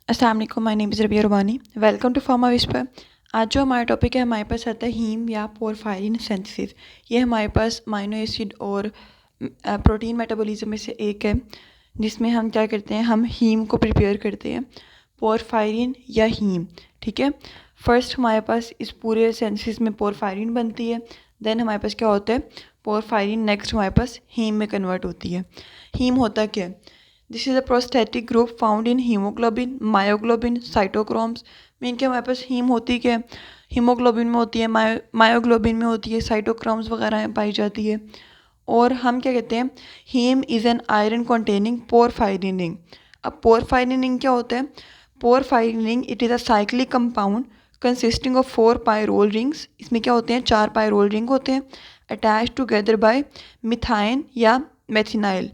अस्सलाम वालेकुम, my name is Rabia Rubani. Welcome to Pharma Whisper. आज जो हमारा टॉपिक है हमारे पास आता है हीम या पोरफायरिन सिंथेसिस। ये हमारे पास अमाइनो एसिड और प्रोटीन मेटाबॉलिज्म में से एक है, जिसमें हम क्या करते हैं, हम हीम को प्रिपेयर करते हैं, पोरफायरिन या हीम। ठीक है, फर्स्ट हमारे पास इस पूरे सिंथेसिस में पोरफायरिन बनती है, देन हमारे पास क्या होता है पोरफायरिन, नेक्स्ट हमारे पास हीम में कन्वर्ट होती है। हीम होता क्या है? This is a prosthetic group found in haemoglobin, myoglobin, cytochromes. Mean के हमारे पास हीम होती क्या है, हीमोग्लोबिन में होती है, मायोग्लोबिन में होती है, साइटोक्रोम्स वगैरह में पाई जाती है। और हम क्या कहते हैं, heme is an iron containing porphyrin ring. अब पोरफायरिन रिंग क्या होता है? Porphyrin ring it is a cyclic compound consisting of 4 pyrrole rings. इसमें क्या होते हैं, 4 पायरोल रिंग होते हैं, अटैच टुगेदर बाय मिथाइन या methenyl.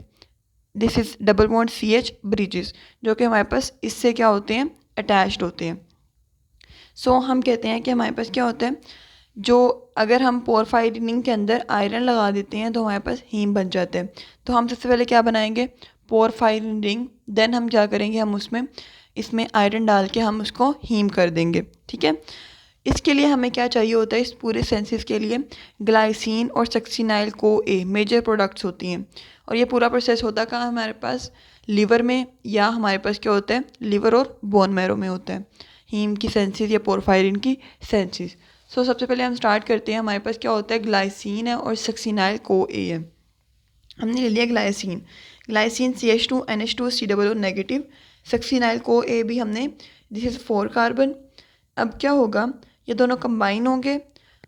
This is double bond CH bridges, जो कि हमारे पास इससे क्या होते हैं, अटैच्ड होते हैं। सो हम कहते हैं कि हमारे पास क्या होता है, जो अगर हम पोरफायरिन के अंदर आयरन लगा देते हैं तो हमारे पास हीम बन जाते हैं। तो हम सबसे पहले क्या बनाएंगे, पोरफायरिन रिंग, देन हम क्या करेंगे, हम उसमें इसमें आयरन डाल के हम उसको हीम कर देंगे। ठीक है, इसके लिए हमें क्या चाहिए होता है, इस पूरे सेंसिस के लिए ग्लाइसिन और सक्सिनाइल को ए मेजर प्रोडक्ट्स होती हैं। और ये पूरा प्रोसेस होता कहाँ हमारे पास, लिवर में, या हमारे पास क्या होता है, लिवर और बोन मैरो में होता है हीम की सेंसिस या पोरफायरिन की सेंसिस। सो सबसे पहले हम स्टार्ट करते हैं, हमारे पास क्या होता है, ग्लाइसिन है और सक्सिनाइल को ए है। हमने ले लिया glycine, glycine CH2NH2 CO negative, succinyl को ए भी हमने, दिस इज़ 4 कार्बन। अब क्या होगा, ये दोनों कंबाइन होंगे,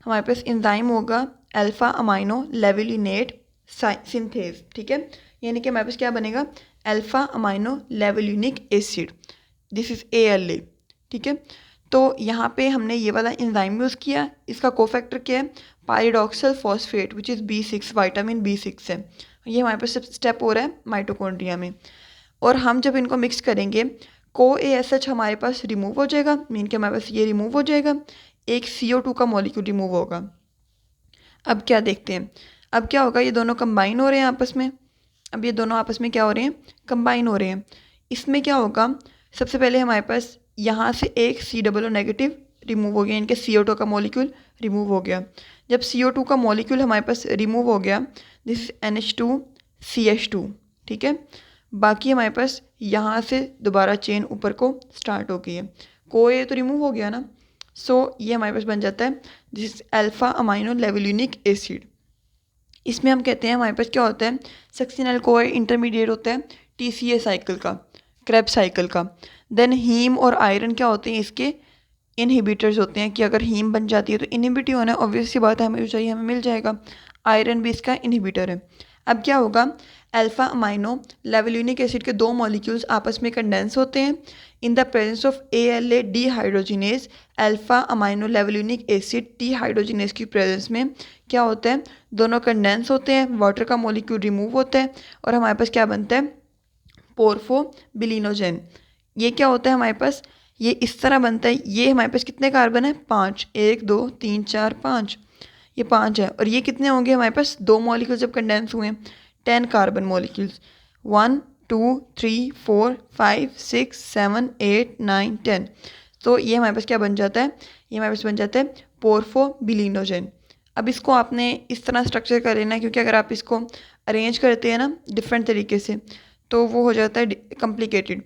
हमारे पास एंजाइम होगा अल्फा अमाइनो लेवलिनेट सिंथेज। ठीक है, यानी कि हमारे पास क्या बनेगा, alpha amino levulinic acid, this is ALA। ठीक है, तो यहाँ पे हमने ये वाला एंजाइम यूज़ किया, इसका कोफैक्टर क्या है, pyridoxal phosphate which is B6, vitamin B6 है। ये हमारे पास स्टेप हो रहा है माइटोकॉन्ड्रिया में। और हम जब इनको मिक्स करेंगे, को ASH हमारे पास रिमूव हो जाएगा, मीन के हमारे पास ये रिमूव हो जाएगा, एक CO2 का मॉलिक्यूल रिमूव होगा। अब क्या देखते हैं, अब क्या होगा, ये दोनों कंबाइन हो रहे हैं आपस में। अब ये दोनों आपस में क्या हो रहे हैं, कंबाइन हो रहे हैं। इसमें क्या होगा, सबसे पहले हमारे पास यहाँ से एक COO नेगेटिव रिमूव हो गया, इनके CO2 का मॉलिक्यूल रिमूव हो गया। जब CO2 का मॉलिक्यूल हमारे पास रिमूव हो गया, दिस इज NH2CH2। ठीक है, बाकी हमारे पास यहाँ से दोबारा चेन ऊपर को स्टार्ट हो गई है, कोई तो रिमूव हो गया ना। सो ये हमारे पास बन जाता है this is alpha amino levulinic acid. इसमें हम कहते हैं हमारे पास क्या होता है, सक्सिनाइल कोई इंटरमीडिएट होता है TCA साइकिल का, क्रेब साइकिल का। देन हीम और आयरन क्या होते हैं, इसके इनहिबिटर्स होते हैं, कि अगर हीम बन जाती है तो इनहिबिट ही होना है, ऑब्वियस सी बात है, हमें जो चाहिए हमें मिल जाएगा। आयरन भी इसका इनहिबिटर है। अब क्या होगा, अल्फा अमाइनो लेवलिनिक एसिड के दो मॉलिक्यूल्स आपस में कंडेंस होते हैं in the presence of ALA dehydrogenase. Alpha amino levulinic acid dehydrogenase की प्रेजेंस में क्या होता है, दोनों कंडेंस होते हैं, वाटर का मॉलिक्यूल रिमूव होता है, और हमारे पास क्या बनता है, पोर्फोबिलिनोजेन। ये क्या होता है हमारे पास, ये इस तरह बनता है। ये हमारे पास कितने कार्बन है, 5, 1 2 3 4 5, ये 5 है। और ये कितने होंगे हमारे पास, दो मॉलिक्यूल्स जब कंडेंस हुए हैं, 10 कार्बन मॉलिक्यूल्स, 1 2 3 4 5 6 7 8 9 10। तो ये हमारे पास क्या बन जाता है, ये हमारे पास बन जाता है पोर्फोबिलिनोजेन। अब इसको आपने इस तरह स्ट्रक्चर कर लेना है, क्योंकि अगर आप इसको अरेंज करते हैं ना डिफरेंट तरीके से, तो वो हो जाता है कॉम्प्लिकेटेड।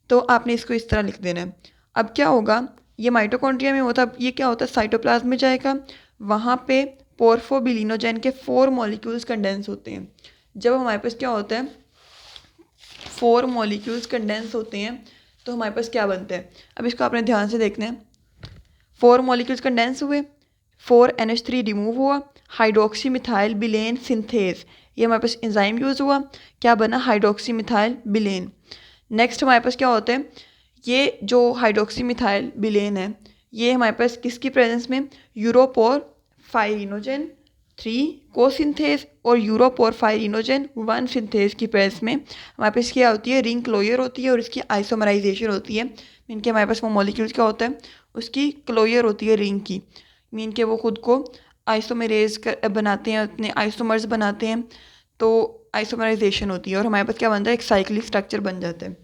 तो आपने इसको इस तरह लिख देना है। अब क्या होगा, ये माइटोकॉन्ड्रिया में होता है, ये क्या होता है, साइटोप्लाज्म में जाएगा, वहाँ पे पोर्फोबिलिनोजेन के 4 मॉलिक्यूल्स कंडेंस होते हैं। जब हमारे पास क्या होता है, 4 मॉलिक्यूल्स कंडेंस होते हैं, तो हमारे पास क्या बनता है, अब इसको आपने ध्यान से देखना है। 4 मॉलिक्यूल्स कंडेंस हुए, 4NH3 रिमूव हुआ, हाइड्रोक्सी मिथाइल बिलेन सिंथेज, ये हमारे पास एंजाइम यूज़ हुआ, क्या बना, हाइड्रोक्सी मिथाइल बिलेन। नेक्स्ट हमारे पास क्या होता है, ये जो हाइड्रोक्सी मिथाइल बिलेन है, ये हमारे पास किसकी प्रेजेंस में, यूरोपोरफायरिनोजेन 3 को सिंथेज और यूरोपोरफायरिनोजेन 1 सिंथेज की प्रेजेंस में हमारे पास क्या होती है, रिंग क्लोजर होती है और इसकी आइसोमराइजेशन होती है। मीन के हमारे पास वो मॉलिक्यूल्स क्या होता है, उसकी क्लोजर होती है रिंग की, मीन के वो खुद को आइसोमरेज बनाते हैं, अपने आइसोमर्स बनाते हैं, तो आइसोमराइजेशन होती है और हमारे पास क्या बनता है, एक साइक्लिक स्ट्रक्चर बन जाता है।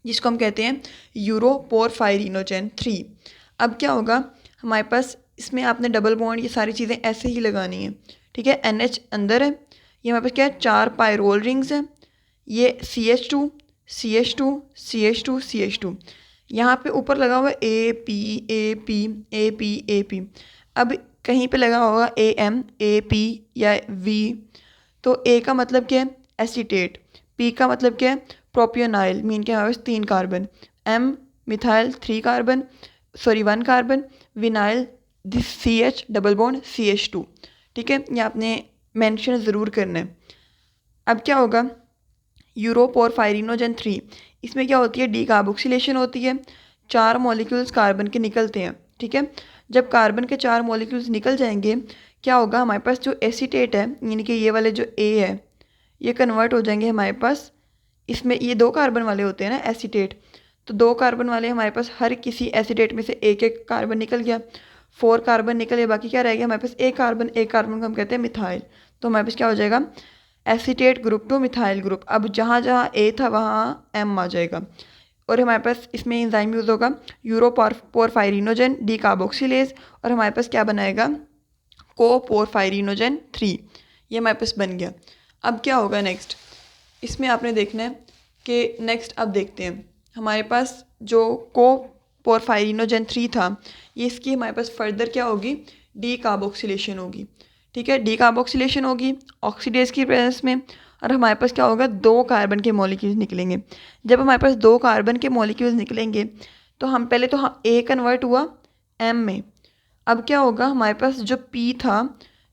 जिसको हम कहते हैं यूरोपोरफायरिनोजेन 3। अब क्या होगा हमारे पास, इसमें आपने डबल बॉन्ड ये सारी चीज़ें ऐसे ही लगानी है, ठीक है। NH अंदर है, ये हमारे पास क्या है, 4 पायरोल रिंग्स हैं, ये CH2 CH2 CH2 CH2, यहाँ पे ऊपर लगा हुआ है AP AP AP AP। अब कहीं पे लगा होगा AM AP या V, तो A का मतलब क्या है, एसीटेट। P का मतलब क्या है, प्रोपियोनाइल, मीन के हमारे पास 3 carbon. M methyl 3 carbon, sorry 1 carbon. Vinyl this CH double bond CH2, ठीक है, ये आपने मेंशन ज़रूर करना है। अब क्या होगा, यूरोपोरफायरिनोजेन 3, इसमें क्या होती है, डीकार्बोक्सिलेशन होती है, 4 मॉलिक्यूल्स कार्बन के निकलते हैं, ठीक है। जब कार्बन के 4 मॉलिक्यूल्स निकल जाएंगे, क्या होगा, हमारे पास जो एसीटेट है, यानी कि ये वाले जो A है, ये कन्वर्ट हो जाएंगे हमारे पास, इसमें ये 2 कार्बन वाले होते हैं ना एसीटेट, तो 2 कार्बन वाले हमारे पास हर किसी एसीटेट में से एक एक कार्बन निकल गया, 4 कार्बन निकले, बाकी क्या रह गया हमारे पास, एक कार्बन को हम कहते हैं मिथाइल। तो हमारे पास क्या हो जाएगा, acetate group two methyl group. अब जहाँ जहाँ A था वहाँ M आ जाएगा, और हमारे पास इसमें एंजाइम यूज़ होगा यूरोपोरफायरिनोजेन डीकार्बोक्सिलेज, और हमारे पास क्या बनाएगा, कोपोरफायरिनोजेन 3, ये हमारे पास बन गया। अब क्या होगा नेक्स्ट, इसमें आपने देखना है कि नेक्स्ट अब देखते हैं हमारे पास जो कोपोरफायरिनोजेन 3 था, ये इसकी हमारे पास फर्दर क्या होगी, डीकार्बोक्सिलेशन होगी, ठीक है। डीकार्बोक्सिलेशन होगी ऑक्सीडेज की प्रेजेंस में, और हमारे पास क्या होगा, 2 कार्बन के मॉलिक्यूल्स निकलेंगे। जब हमारे पास 2 कार्बन के मॉलिक्यूल्स निकलेंगे, तो हम पहले तो A कन्वर्ट हुआ M में। अब क्या होगा, हमारे पास जो P था,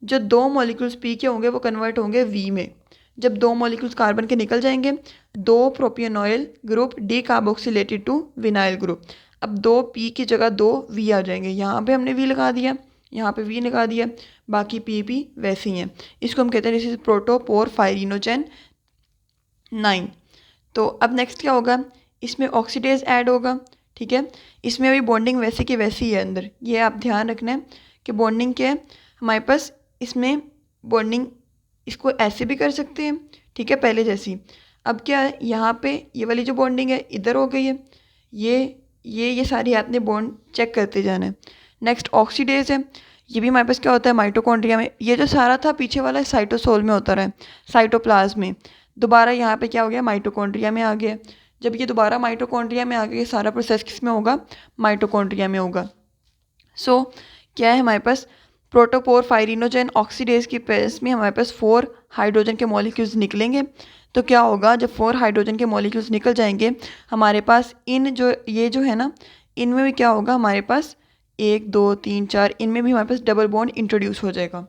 जो 2 मॉलिक्यूल्स P के होंगे वो कन्वर्ट होंगे V में। जब 2 मॉलिक्यूल्स कार्बन के निकल जाएंगे, 2 propionyl group decarboxylated to vinyl group. अब 2 P की जगह 2 V आ जाएंगे, यहाँ पे हमने V लगा दिया, यहाँ पे V लगा दिया, बाकी PP वैसे ही हैं। इसको हम कहते हैं दिस इज प्रोटोपोरफायरिनोजेन 9। तो अब नेक्स्ट क्या होगा, इसमें ऑक्सीडेज ऐड होगा, ठीक है। इसमें भी बॉन्डिंग वैसे की वैसी ही है अंदर, ये आप ध्यान रखना है कि बॉन्डिंग क्या है हमारे पास, इसमें बॉन्डिंग इसको ऐसे भी कर सकते हैं, ठीक है, पहले जैसी। अब क्या है, यहाँ पे ये वाली जो बॉन्डिंग है इधर हो गई है, ये सारी आपने बॉन्ड चेक करते जाना है। नेक्स्ट ऑक्सीडेज है, ये भी हमारे पास क्या होता है माइटोकॉन्ड्रिया में, ये जो सारा था पीछे वाला साइटोसोल में होता रहा है, साइटोप्लाज्म में, दोबारा यहाँ पे क्या हो गया, माइटोकॉन्ड्रिया में आ गया। जब ये दोबारा माइटोकॉन्ड्रिया में आ गया, सारा प्रोसेस किस में होगा, माइटोकॉन्ड्रिया में होगा। सो क्या है हमारे पास, प्रोटोपोरफायरिनोजेन ऑक्सीडेज की प्रेजेंस में हमारे पास 4 हाइड्रोजन के मॉलिक्यूल्स निकलेंगे। तो क्या होगा, जब 4 हाइड्रोजन के मॉलिक्यूल्स निकल जाएंगे, हमारे पास ये जो है ना, इनमें भी क्या होगा, हमारे पास 1 2 3 4, इनमें भी हमारे पास डबल बॉन्ड इंट्रोड्यूस हो जाएगा।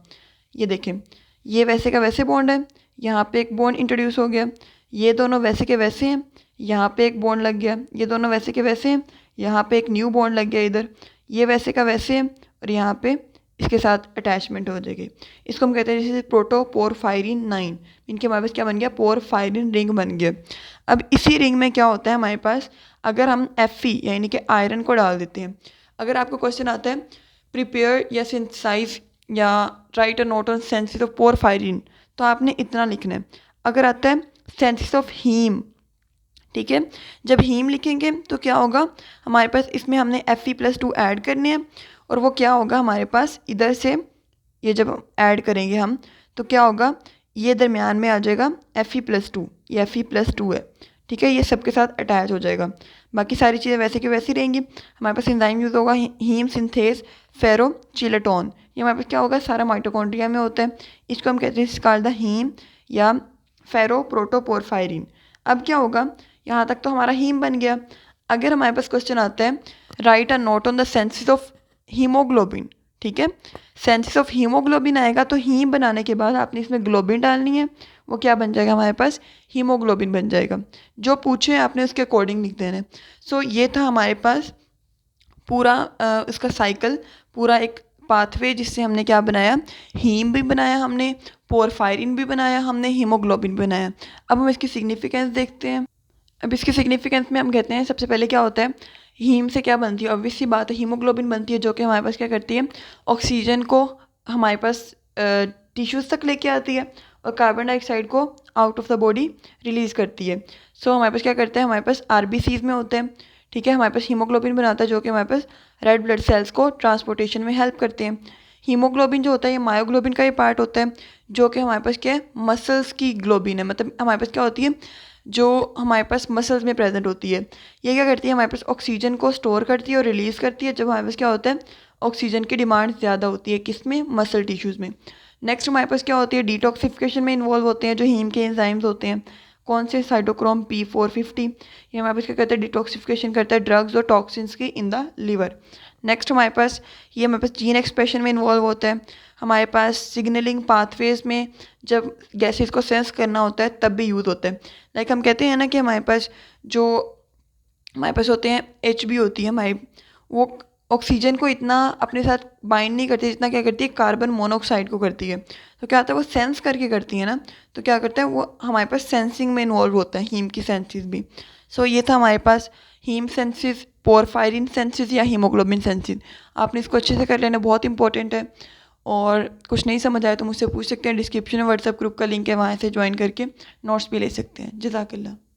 ये देखें, ये वैसे का वैसे बॉन्ड है, यहाँ पे एक बॉन्ड इंट्रोड्यूस हो गया, ये दोनों वैसे के वैसे हैं, यहाँ पे एक बॉन्ड लग गया, ये दोनों वैसे के वैसे हैं, यहाँ पे एक न्यू बॉन्ड लग गया इधर, ये वैसे का वैसे है, और यहाँ पे इसके साथ अटैचमेंट हो जाएगी। इसको हम कहते हैं जैसे प्रोटोपोरफायरिन 9, इनके हमारे पास क्या बन गया, पोरफायरिन रिंग बन गया। अब इसी रिंग में क्या होता है हमारे पास, अगर हम Fe यानी कि आयरन को डाल देते हैं, अगर आपको क्वेश्चन आता है प्रिपेयर या सिंथेसाइज या right a note on synthesis of porphyrin, तो आपने इतना लिखना है। अगर आता है सिंथेसिस ऑफ हीम, ठीक है, जब हीम लिखेंगे तो क्या होगा हमारे पास, इसमें हमने Fe+2 ऐड करने हैं, और वो क्या होगा हमारे पास इधर से, ये जब ऐड करेंगे हम तो क्या होगा, ये दरमियान में आ जाएगा Fe+2, ये Fe+2 है, ठीक है, ये सबके साथ अटैच हो जाएगा। बाकी सारी चीज़ें वैसे की वैसी रहेंगी। हमारे पास एंजाइम यूज़ होगा हीम सिंथेज फेरोचिलेटोन, ये हमारे पास क्या होगा, सारा माइटोकॉन्ड्रिया में होता है, इसको हम कहते हैं कॉल्ड द हीम या फेरोप्रोटोपोरफायरिन। अब क्या होगा, यहाँ तक तो हमारा हीम बन गया। अगर हमारे पास क्वेश्चन आता है right a note on the synthesis of haemoglobin, ठीक है, सिंथेसिस ऑफ हीमोग्लोबिन आएगा, तो हीम बनाने के बाद आपने इसमें ग्लोबिन डालनी है, वो क्या बन जाएगा हमारे पास, हीमोग्लोबिन बन जाएगा। जो पूछे आपने उसके अकॉर्डिंग लिख देना है। सो ये था हमारे पास पूरा इसका साइकिल, पूरा एक पाथवे, जिससे हमने क्या बनाया, हीम भी बनाया हमने, पोरफायरिन भी बनाया हमने, हीमोग्लोबिन भी बनाया। अब हम इसकी सिग्निफिकेंस देखते हैं। अब इसकी सिग्निफिकेंस में हम कहते हैं सबसे पहले क्या होता है, हीम से क्या बनती है, ऑब्वियस सी बात है हीमोग्लोबिन बनती है, जो कि हमारे पास क्या करती है, ऑक्सीजन को हमारे पास टिश्यूज़ तक लेके आती है, और कार्बन डाइऑक्साइड को out of the body release करती है। सो हमारे पास क्या करते हैं, हमारे पास आरबीसीज में होते हैं, ठीक है। हमारे पास हीमोग्लोबिन बनाता है जो कि हमारे पास रेड ब्लड सेल्स को ट्रांसपोर्टेशन में हेल्प करते हैं। हीमोग्लोबिन जो होता है ये मायोग्लोबिन का ही पार्ट होता है, जो कि हमारे पास क्या है, मसल्स की ग्लोबिन है। मतलब हमारे पास क्या होती है, जो हमारे पास मसल्स में प्रेजेंट होती है। ये क्या करती है, हमारे पास ऑक्सीजन को स्टोर करती है और रिलीज़ करती है जब हमारे पास क्या होता है, ऑक्सीजन की डिमांड ज़्यादा होती है, किसमें, मसल टिश्यूज़ में। नेक्स्ट हमारे पास क्या होती है, डिटॉक्सिफिकेशन में इन्वॉल्व होते हैं जो हीम के एंजाइम्स होते हैं। कौन से, साइटोक्रोम P450। ये हमारे पास क्या करता है, डिटॉक्सिफिकेशन करता है ड्रग्स और टॉक्सिन्स की इन द लिवर। नेक्स्ट हमारे पास ये हमारे पास जीन एक्सप्रेशन में इन्वॉल्व होता है। हमारे पास सिग्नलिंग पाथवेज में जब गैसेस को सेंस करना होता है तब भी यूज़ होता है। लाइक हम कहते हैं ना कि हमारे पास जो हमारे पास होते हैं HB होती है हमारी, वो ऑक्सीजन को इतना अपने साथ बाइंड नहीं करती जितना क्या करती है, कार्बन मोनोऑक्साइड को करती है। तो क्या होता है, वो सेंस करके करती है ना, तो क्या करता है वो हमारे पास सेंसिंग में इन्वॉल्व होता है, हीम की सेंसिस भी। सो ये था हमारे पास हीम सेंसिस, पोरफायरिन सेंसिस या हीमोग्लोबिन सेंसिस। आपने इसको अच्छे से कर लेना, बहुत इंपॉर्टेंट है। और कुछ नहीं समझ आया तो मुझसे पूछ सकते हैं, डिस्क्रिप्शन में व्हाट्सएप ग्रुप का लिंक है, वहाँ से ज्वाइन करके नोट्स भी ले सकते हैं। जज़ाकल्लाह।